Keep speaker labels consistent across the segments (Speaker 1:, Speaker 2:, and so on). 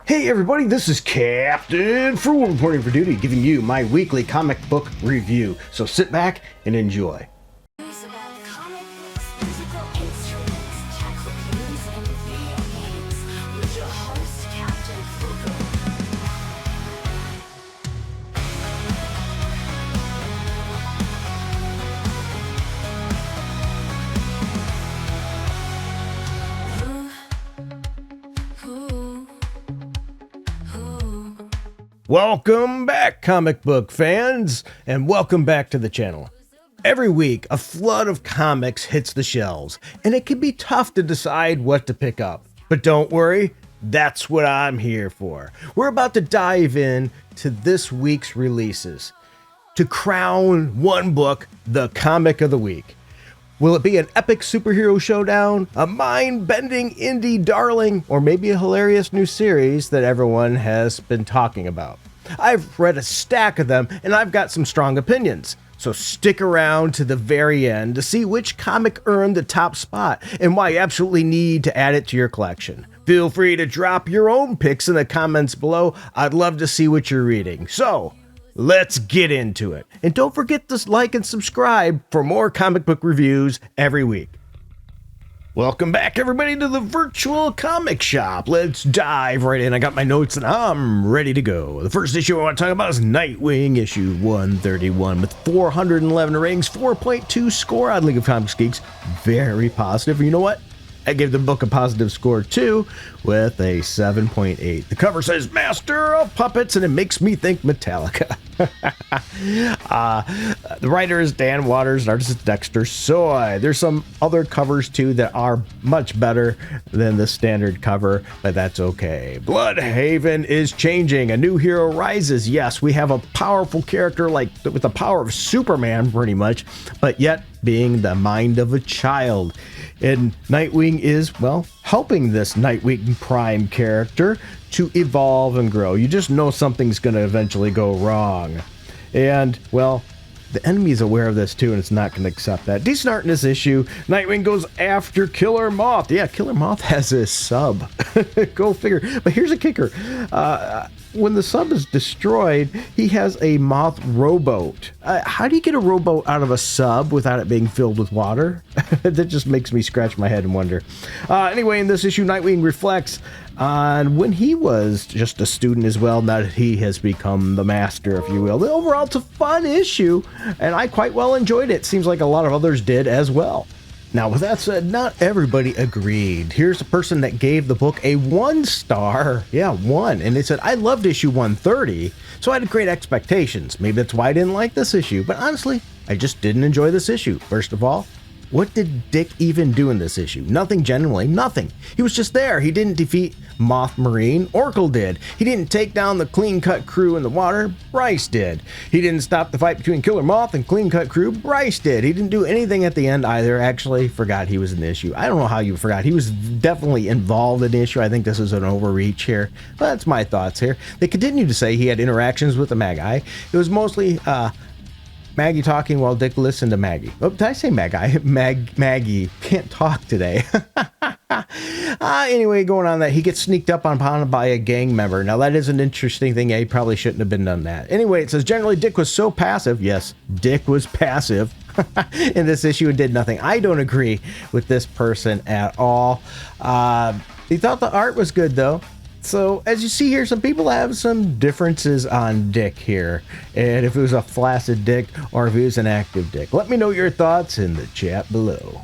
Speaker 1: Hey everybody, this is Captain Frugal reporting for duty, giving you my weekly comic book review. So sit back and enjoy.
Speaker 2: News about comic books, musical instruments, tech reviews, and video games with your host, Captain Frugal.
Speaker 1: Welcome back, comic book fans, and welcome back to the channel. Every week, a flood of comics hits the shelves, and it can be tough to decide what to pick up. But don't worry, that's what I'm here for. We're about to dive in to this week's releases to crown one book the comic of the week. Will it be an epic superhero showdown, a mind-bending indie darling, or maybe a hilarious new series that everyone has been talking about? I've read a stack of them, and I've got some strong opinions. So stick around to the very end to see which comic earned the top spot and why you absolutely need to add it to your collection. Feel free to drop your own picks in the comments below. I'd love to see what you're reading. So, let's get into it. And don't forget to like and subscribe for more comic book reviews every week. Welcome back, everybody, to the virtual comic shop. Let's dive right in. I got my notes and I'm ready to go. The first issue I want to talk about is Nightwing, issue 131, with 411 ratings, 4.2 score on League of Comics Geeks. Very positive. You know what? I gave the book a positive score too, with a 7.8. The cover says Master of Puppets, and it makes me think Metallica. The writer is Dan Waters, and artist is Dexter Soy. There's some other covers too that are much better than the standard cover, but that's okay. Bloodhaven is changing. A new hero rises. Yes, we have a powerful character like with the power of Superman pretty much, but yet being the mind of a child. And Nightwing is, well, helping this Nightwing Prime character to evolve and grow. You just know something's going to eventually go wrong. And, well, the enemy is aware of this too, and it's not going to accept that. Decent art in this issue. Nightwing goes after Killer Moth. Yeah, Killer Moth has a sub. Go figure. But here's a kicker. When the sub is destroyed, he has a moth rowboat. How do you get a rowboat out of a sub without it being filled with water? That just makes me scratch my head and wonder. Anyway, in this issue, Nightwing reflects on when he was just a student as well, now that he has become the master, if you will. Overall, it's a fun issue, and I quite well enjoyed it. Seems like a lot of others did as well. Now, with that said, not everybody agreed. Here's a person that gave the book a 1 star. Yeah, 1. And they said, I loved issue 130, so I had great expectations. Maybe that's why I didn't like this issue. But honestly, I just didn't enjoy this issue. First of all, what did Dick even do in this issue? Nothing, genuinely, nothing. He was just there. He didn't defeat Moth Marine. Oracle did. He didn't take down the Clean Cut crew in the water. Bryce did. He didn't stop the fight between Killer Moth and Clean Cut crew. Bryce did. He didn't do anything at the end either. Actually, forgot he was in the issue. I don't know how you forgot. He was definitely involved in the issue. I think this is an overreach here. But that's my thoughts here. They continue to say he had interactions with the Magi. It was mostly Maggie talking while Dick listened to Maggie. Oh, did I say Maggie? Maggie can't talk today. Anyway, going on that, he gets sneaked up on by a gang member. Now, that is an interesting thing. Yeah, he probably shouldn't have been done that. Anyway, it says, generally, Dick was so passive. Yes, Dick was passive in this issue and did nothing. I don't agree with this person at all. He thought the art was good, though. So, as you see here, some people have some differences on Dick here. And if it was a flaccid Dick or if he was an active Dick. Let me know your thoughts in the chat below.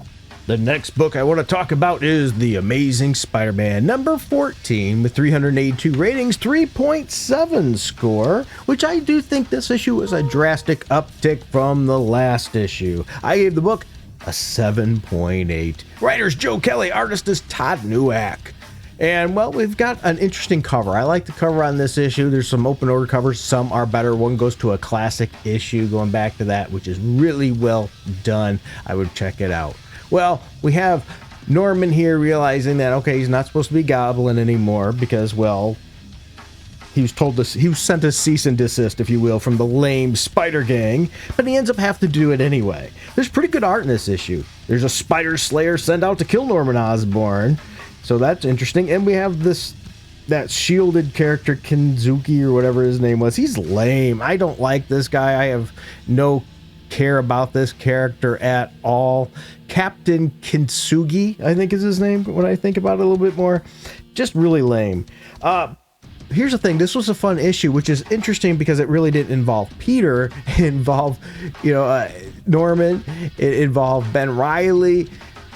Speaker 1: The next book I want to talk about is The Amazing Spider-Man, number 14, with 382 ratings, 3.7 score, which I do think this issue was a drastic uptick from the last issue. I gave the book a 7.8. Writer's Joe Kelly, artist is Todd Newak. And, well, we've got an interesting cover. I like the cover on this issue. There's some open order covers. Some are better. One goes to a classic issue, going back to that, which is really well done. I would check it out. Well, we have Norman here realizing that, okay, he's not supposed to be Goblin anymore because, well, he was told this. He was sent a cease and desist, if you will, from the lame Spider Gang, but he ends up having to do it anyway. There's pretty good art in this issue. There's a Spider Slayer sent out to kill Norman Osborn. So that's interesting. And we have this that shielded character Kinzuki or whatever his name was, he's lame. I don't like this guy. I have no care about this character at all. Captain Kintsugi, I think is his name when I think about it a little bit more. Just really lame. Here's the thing. This was a fun issue, which is interesting because it really didn't involve Peter. It involved, Norman. It involved Ben Reilly.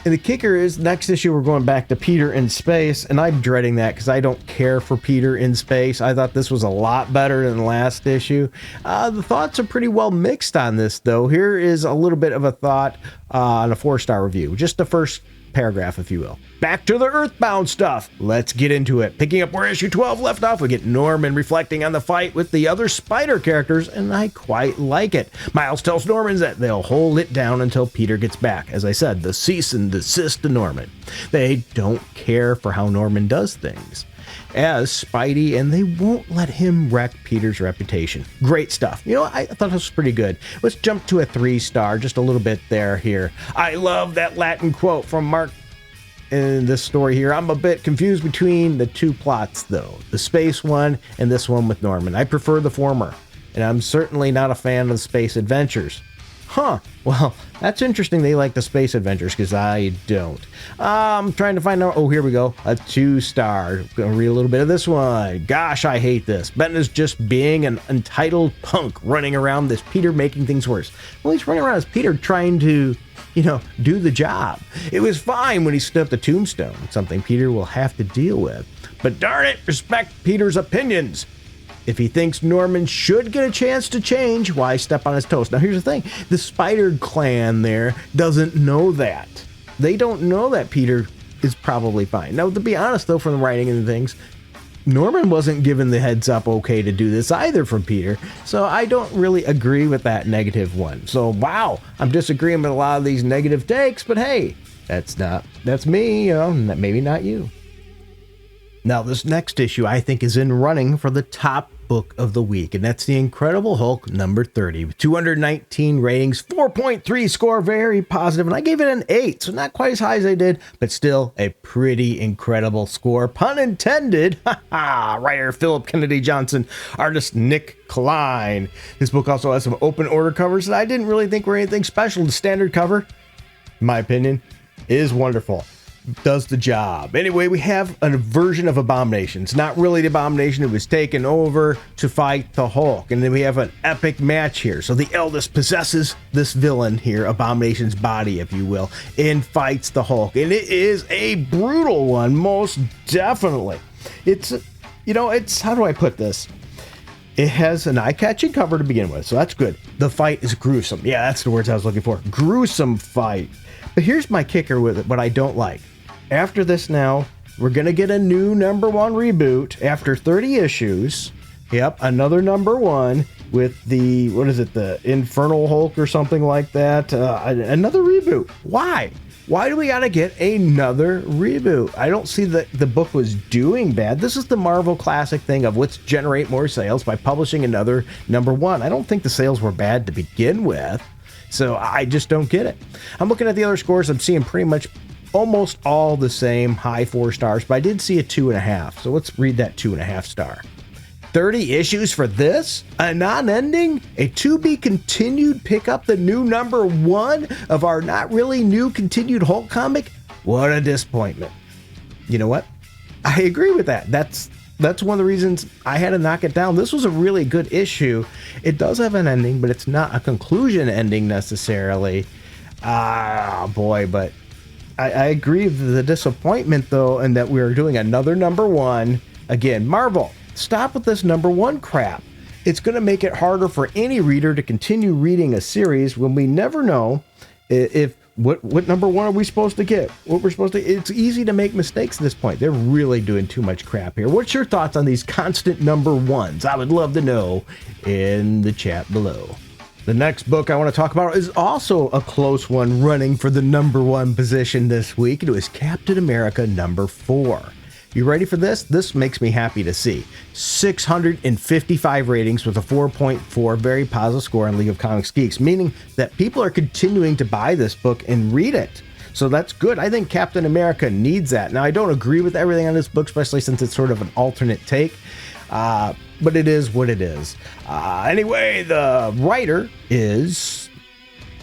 Speaker 1: And the kicker is, next issue we're going back to Peter in space, and I'm dreading that because I don't care for Peter in space. I thought this was a lot better than the last issue. The thoughts are pretty well mixed on this, though. Here is a little bit of a thought on a 4-star review. Just the first paragraph, if you will. Back to the Earthbound stuff. Let's get into it. Picking up where issue 12 left off, we get Norman reflecting on the fight with the other Spider characters, and I quite like it. Miles tells Norman that they'll hold it down until Peter gets back. As I said, the cease and desist to Norman. They don't care for how Norman does things as Spidey, and they won't let him wreck Peter's reputation. Great stuff. I thought this was pretty good. Let's jump to a 3-star, just a little bit here. I love that Latin quote from Mark in this story here. I'm a bit confused between the two plots, though. The space one and this one with Norman. I prefer the former, and I'm certainly not a fan of space adventures. Huh. Well, that's interesting. They like the space adventures because I don't. I'm trying to find out. Oh, here we go. A 2-star. Gonna read a little bit of this one. Gosh, I hate this. Ben is just being an entitled punk running around this Peter making things worse. Well, he's running around as Peter trying to, do the job. It was fine when he stood up the tombstone, something Peter will have to deal with. But darn it, respect Peter's opinions. If he thinks Norman should get a chance to change, why step on his toes? Now, here's the thing. The Spider Clan there doesn't know that. They don't know that Peter is probably fine. Now, to be honest, though, from the writing and things, Norman wasn't given the heads up okay to do this either from Peter. So I don't really agree with that negative one. So, wow, I'm disagreeing with a lot of these negative takes, but hey, that's me, maybe not you. Now, this next issue, I think, is in running for the top book of the week, and that's The Incredible Hulk number 30, with 219 ratings, 4.3 score, very positive, and I gave it an 8, so not quite as high as I did, but still a pretty incredible score, pun intended. Writer Philip Kennedy Johnson, artist Nick Klein. This book also has some open order covers that I didn't really think were anything special. The standard cover, in my opinion, is wonderful. Does the job. Anyway, we have a version of Abomination. It's not really the Abomination. It was taken over to fight the Hulk. And then we have an epic match here. So the eldest possesses this villain here, Abomination's body, if you will, and fights the Hulk. And it is a brutal one, most definitely. It's, how do I put this? It has an eye-catching cover to begin with, so that's good. The fight is gruesome. Yeah, that's the words I was looking for. Gruesome fight. But here's my kicker with it, what I don't like. After this now, we're going to get a new number 1 reboot after 30 issues. Yep, another number 1 with the, the Infernal Hulk or something like that. Another reboot. Why? Why do we got to get another reboot? I don't see that the book was doing bad. This is the Marvel classic thing of let's generate more sales by publishing another number 1. I don't think the sales were bad to begin with. So I just don't get it. I'm looking at the other scores. I'm seeing pretty much almost all the same high 4 stars, but I did see a 2.5. So let's read that 2.5 star. 30 issues for this? A non-ending? A to-be-continued pick up the new number 1 of our not really new continued Hulk comic? What a disappointment. You know what? I agree with that. That's one of the reasons I had to knock it down. This was a really good issue. It does have an ending, but it's not a conclusion ending necessarily. But I agree with the disappointment, though, and that we are doing another number 1. Again, Marvel, stop with this number 1 crap. It's going to make it harder for any reader to continue reading a series when we never know if what number 1 are we supposed to get? It's easy to make mistakes at this point. They're really doing too much crap here. What's your thoughts on these constant number 1s? I would love to know in the chat below. The next book I want to talk about is also a close one running for the number 1 position this week. It was Captain America number 4. You ready for this? This makes me happy to see. 655 ratings with a 4.4, very positive score on League of Comics Geeks, meaning that people are continuing to buy this book and read it. So that's good. I think Captain America needs that. Now, I don't agree with everything on this book, especially since it's sort of an alternate take. But it is what it is. Anyway, the writer is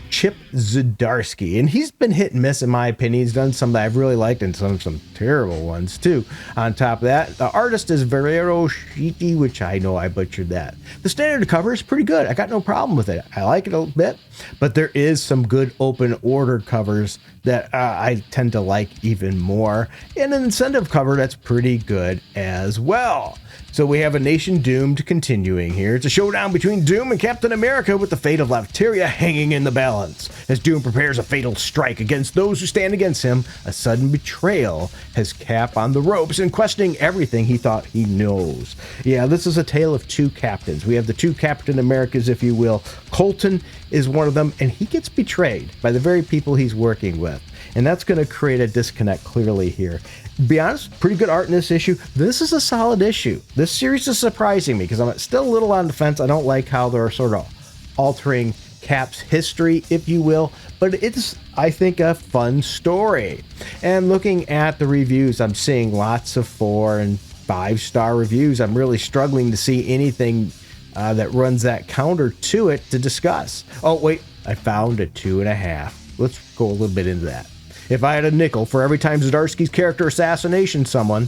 Speaker 1: Chip Zdarsky, and he's been hit and miss in my opinion. He's done some that I've really liked and some terrible ones too. On top of that, the artist is Vero Shiti, which I know I butchered that. The standard cover is pretty good. I got no problem with it. I like it a bit, but there is some good open order covers that I tend to like even more, and an incentive cover that's pretty good as well. So we have a nation doomed continuing here. It's a showdown between Doom and Captain America with the fate of Latveria hanging in the balance. As Doom prepares a fatal strike against those who stand against him, a sudden betrayal has Cap on the ropes and questioning everything he thought he knows. Yeah, this is a tale of two captains. We have the two Captain Americas, if you will. Colton is one of them, and he gets betrayed by the very people he's working with. And that's going to create a disconnect clearly here. Be honest, pretty good art in this issue. This is a solid issue. This series is surprising me because I'm still a little on the fence. I don't like how they're sort of altering Cap's history, if you will, but it's, I think, a fun story. And looking at the reviews, I'm seeing lots of 4 and 5-star reviews. I'm really struggling to see anything that runs that counter to it to discuss. Oh, wait, I found a 2.5. Let's go a little bit into that. If I had a nickel for every time Zdarsky's character assassinated someone,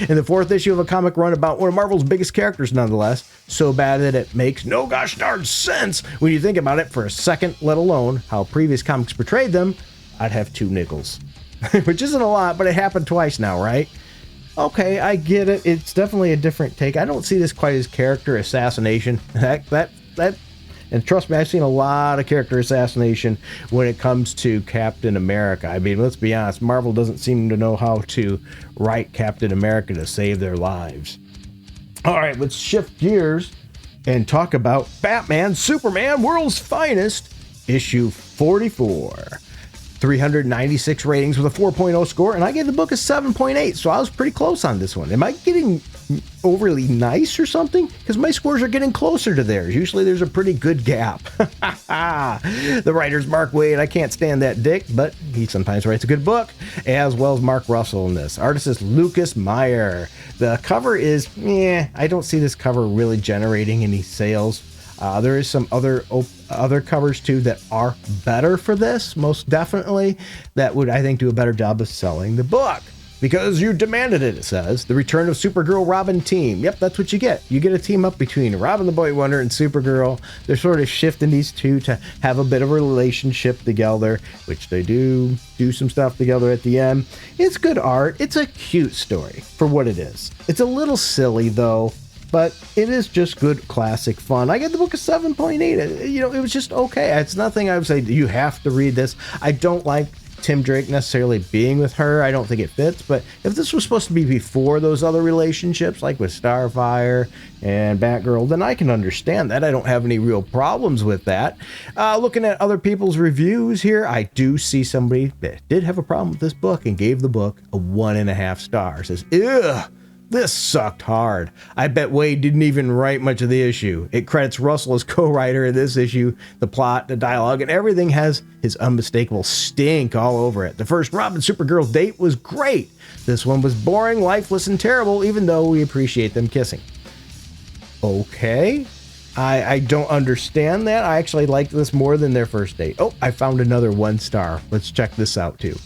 Speaker 1: in the 4th issue of a comic run about one of Marvel's biggest characters nonetheless, so bad that it makes no gosh darn sense when you think about it for a second, let alone how previous comics portrayed them, I'd have 2 nickels. Which isn't a lot, but it happened twice now, right? Okay, I get it. It's definitely a different take. I don't see this quite as character assassination. And trust me, I've seen a lot of character assassination when it comes to Captain America. I mean, let's be honest, Marvel doesn't seem to know how to write Captain America to save their lives. All right, let's shift gears and talk about Batman, Superman, World's Finest, issue 44. 396 ratings with a 4.0 score, and I gave the book a 7.8, so I was pretty close on this one. Am I getting overly nice or something? Because my scores are getting closer to theirs. Usually there's a pretty good gap. The writer's Mark Waid. I can't stand that dick, but he sometimes writes a good book, as well as Mark Russell in this. Artist is Lucas Meyer. The cover is, I don't see this cover really generating any sales. There is some other covers too that are better for this, most definitely, that would, I think, do a better job of selling the book. Because you demanded it, it says. The return of Supergirl Robin team. Yep, that's what you get. You get a team up between Robin the Boy Wonder and Supergirl. They're sort of shifting these two to have a bit of a relationship together, which they do some stuff together at the end. It's good art. It's a cute story for what it is. It's a little silly, though, but it is just good classic fun. I get the book a 7.8. It was just okay. It's nothing I would say you have to read this. I don't like Tim Drake necessarily being with her. I don't think it fits, but if this was supposed to be before those other relationships, like with Starfire and Batgirl, then I can understand that. I don't have any real problems with that. Looking at other people's reviews here, I do see somebody that did have a problem with this book and gave the book a 1.5 stars. Says, ugh, this sucked hard. I bet Wade didn't even write much of the issue. It credits Russell as co-writer in this issue. The plot, the dialogue, and everything has his unmistakable stink all over it. The first Robin Supergirl date was great. This one was boring, lifeless, and terrible, even though we appreciate them kissing. Okay. I don't understand that. I actually liked this more than their first date. Oh, I found another 1 star. Let's check this out too.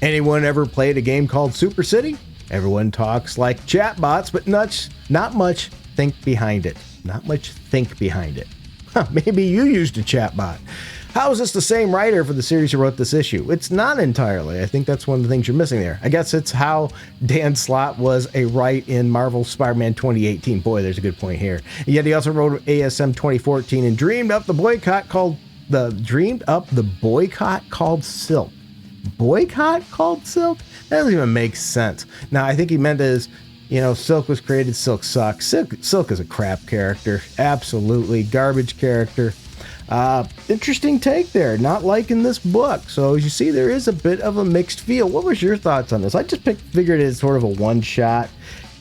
Speaker 1: Anyone ever played a game called Super City? Everyone talks like chatbots, but not much think behind it. Not much think behind it. Huh, maybe you used a chatbot. How is this the same writer for the series who wrote this issue? It's not entirely. I think that's one of the things you're missing there. I guess it's how Dan Slott was a write in Marvel Spider-Man 2018. Boy, there's a good point here. And yet he also wrote ASM 2014 and dreamed up the boycott called Silk. Boycott called Silk? That doesn't even make sense. Now, I think he meant as, Silk was created, Silk sucks. Silk is a crap character. Absolutely garbage character. Interesting take there. Not liking this book. So as you see, there is a bit of a mixed feel. What was your thoughts on this? I just figured it as sort of a one-shot,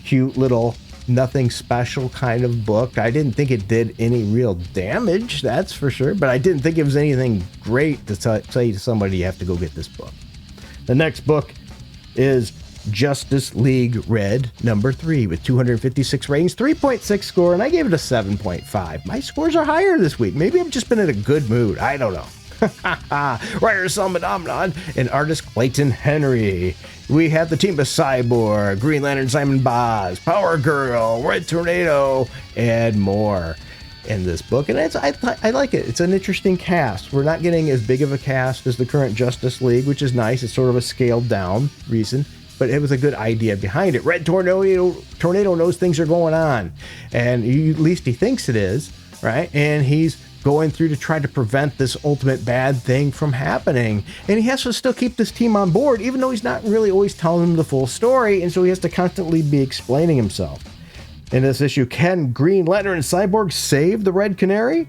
Speaker 1: cute little nothing special kind of book. I didn't think it did any real damage, that's for sure, but I didn't think it was anything great to say to somebody you have to go get this book. The next book is Justice League Red #3 with 256 ratings, 3.6 score, and I gave it a 7.5. My scores are higher this week. Maybe I've just been in a good mood. I don't know. Writer Salman Amnon and artist Clayton Henry. We have the team of Cyborg, Green Lantern Simon Baz, Power Girl, Red Tornado, and more in this book. And I like it. It's an interesting cast. We're not getting as big of a cast as the current Justice League, which is nice. It's sort of a scaled down reason, but it was a good idea behind it. Red Tornado knows things are going on, and at least he thinks it is, right? And he's going through to try to prevent this ultimate bad thing from happening. And he has to still keep this team on board, even though he's not really always telling them the full story, and so he has to constantly be explaining himself. In this issue, can Green Lantern and Cyborg save the Red Canary?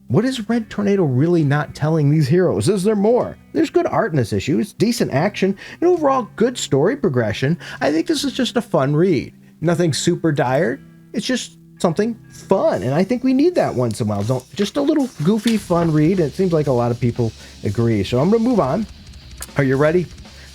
Speaker 1: What is Red Tornado really not telling these heroes? Is there more? There's good art in this issue, it's decent action, and overall good story progression. I think this is just a fun read. Nothing super dire, it's just something fun, and I think we need that once in a while. Just a little goofy, fun read, and it seems like a lot of people agree. So I'm going to move on. Are you ready?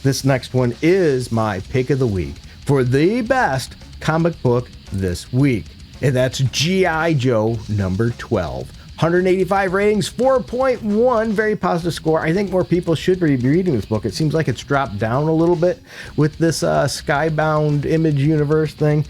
Speaker 1: This next one is my pick of the week for the best comic book this week, and that's G.I. Joe #12. 185 ratings, 4.1, very positive score. I think more people should be reading this book. It seems like it's dropped down a little bit with this Skybound Image Universe thing.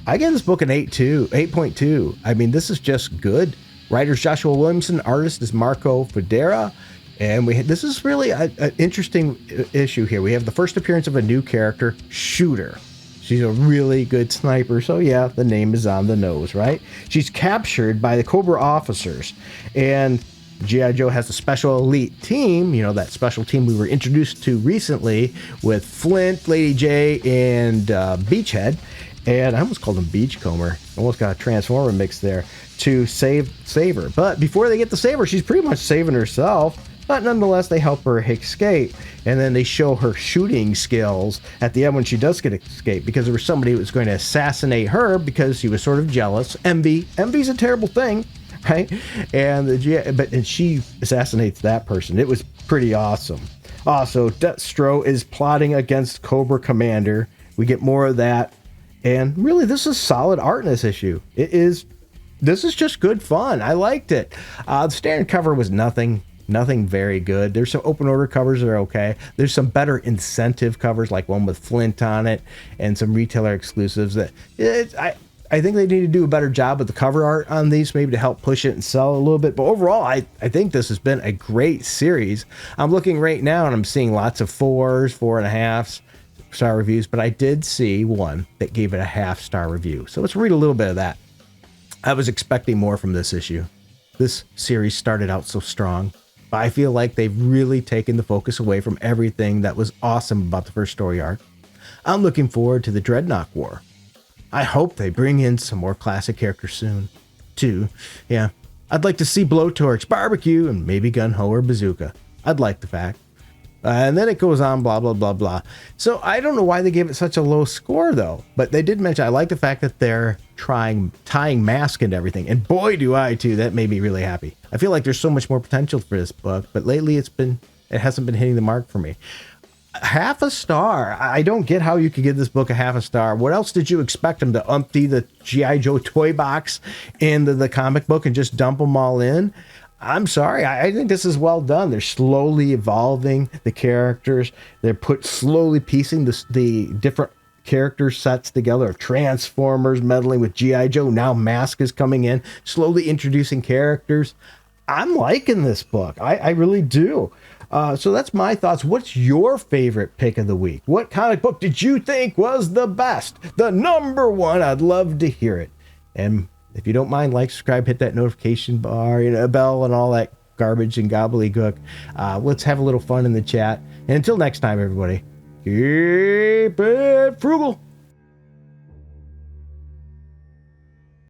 Speaker 1: I give this book an 8.2. I mean, this is just good. Writer's Joshua Williamson, artist is Marco Federa, and this is really an interesting issue here. We have the first appearance of a new character, Shooter. She's a really good sniper, so yeah, the name is on the nose, right? She's captured by the Cobra officers, and G.I. Joe has a special elite team, you know, that special team we were introduced to recently with Flint, Lady J, and Beachhead. And I almost called him Beachcomber. Almost got a Transformer mix there to save her. But before they get to save her, she's pretty much saving herself. But nonetheless, they help her escape. And then they show her shooting skills at the end when she does get escaped, because there was somebody who was going to assassinate her because he was sort of jealous. Envy. Envy's a terrible thing, right? And she assassinates that person. It was pretty awesome. Also, Destro is plotting against Cobra Commander. We get more of that. And really, this is solid art in this issue. This is just good fun. I liked it. The standard cover was nothing very good. There's some open order covers that are okay. There's some better incentive covers, like one with Flint on it, and some retailer exclusives that I think they need to do a better job with the cover art on these, maybe to help push it and sell a little bit. But overall, I think this has been a great series. I'm looking right now and I'm seeing lots of 4s, 4.5 star reviews, but I did see one that gave it a 0.5 star review. So let's read a little bit of that. I was expecting more from this issue. This series started out so strong, but I feel like they've really taken the focus away from everything that was awesome about the first story arc. I'm looking forward to the Dreadnought War. I hope they bring in some more classic characters soon, too. Yeah, I'd like to see Blowtorch, Barbecue, and maybe Gung-Ho or Bazooka. I'd like the fact. And then it goes on, blah, blah, blah, blah. So I don't know why they gave it such a low score, though. But they did mention, I like the fact that they're tying Mask into everything. And boy, do I, too. That made me really happy. I feel like there's so much more potential for this book. But lately, it hasn't been hitting the mark for me. 0.5 star. I don't get how you could give this book a 0.5 star. What else did you expect them to empty the G.I. Joe toy box into the comic book and just dump them all in? I'm sorry. I think this is well done. They're slowly evolving the characters. They're slowly piecing the different character sets together of Transformers meddling with G.I. Joe. Now Mask is coming in, slowly introducing characters. I'm liking this book. I really do. So that's my thoughts. What's your favorite pick of the week? What comic book did you think was the best? The number one? I'd love to hear it. And if you don't mind, like, subscribe, hit that notification bar, bell, and all that garbage and gobbledygook. Let's have a little fun in the chat. And until next time, everybody, keep it frugal.